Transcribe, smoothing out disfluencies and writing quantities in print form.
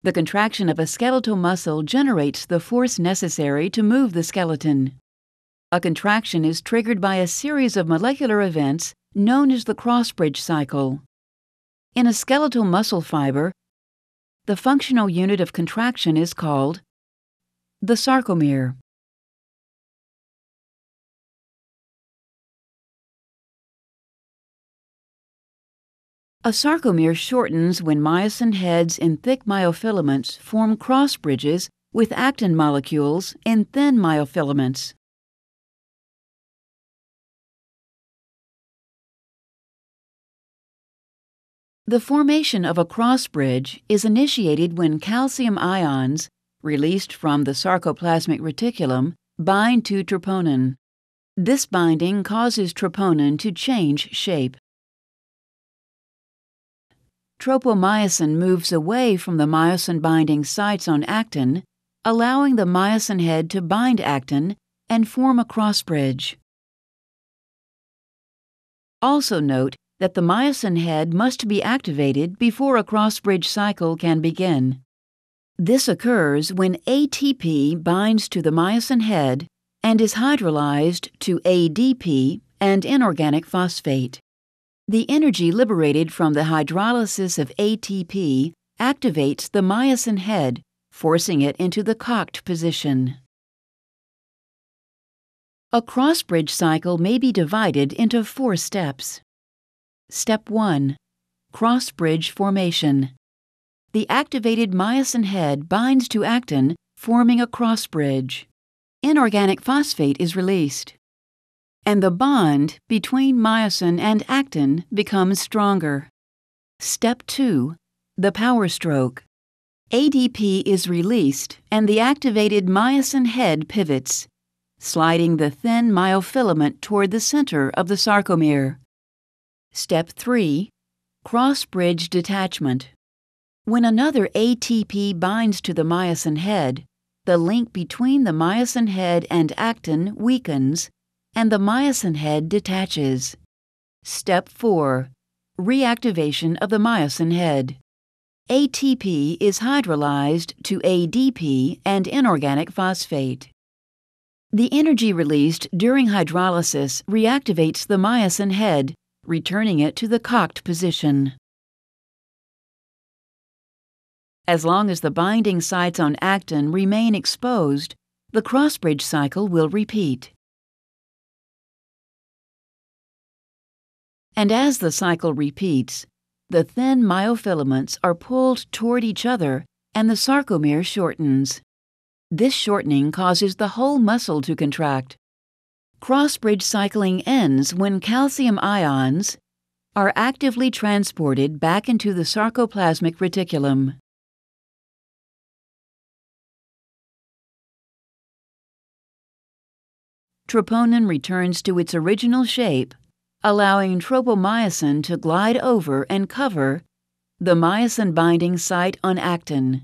The contraction of a skeletal muscle generates the force necessary to move the skeleton. A contraction is triggered by a series of molecular events known as the cross-bridge cycle. In a skeletal muscle fiber, the functional unit of contraction is called the sarcomere. A sarcomere shortens when myosin heads in thick myofilaments form cross bridges with actin molecules in thin myofilaments. The formation of a cross bridge is initiated when calcium ions, released from the sarcoplasmic reticulum, bind to troponin. This binding causes troponin to change shape. Tropomyosin moves away from the myosin-binding sites on actin, allowing the myosin head to bind actin and form a cross bridge. Also note that the myosin head must be activated before a cross-bridge cycle can begin. This occurs when ATP binds to the myosin head and is hydrolyzed to ADP and inorganic phosphate. The energy liberated from the hydrolysis of ATP activates the myosin head, forcing it into the cocked position. A cross-bridge cycle may be divided into 4 steps. Step 1. Cross-bridge formation. The activated myosin head binds to actin, forming a cross bridge. Inorganic phosphate is released, and the bond between myosin and actin becomes stronger. Step 2. The power stroke. ADP is released and the activated myosin head pivots, sliding the thin myofilament toward the center of the sarcomere. Step 3. Cross-bridge detachment. When another ATP binds to the myosin head, the link between the myosin head and actin weakens, and the myosin head detaches. Step 4. Reactivation of the myosin head. ATP is hydrolyzed to ADP and inorganic phosphate. The energy released during hydrolysis reactivates the myosin head, returning it to the cocked position. As long as the binding sites on actin remain exposed, the cross-bridge cycle will repeat. And as the cycle repeats, the thin myofilaments are pulled toward each other and the sarcomere shortens. This shortening causes the whole muscle to contract. Cross-bridge cycling ends when calcium ions are actively transported back into the sarcoplasmic reticulum. Troponin returns to its original shape, allowing tropomyosin to glide over and cover the myosin-binding site on actin.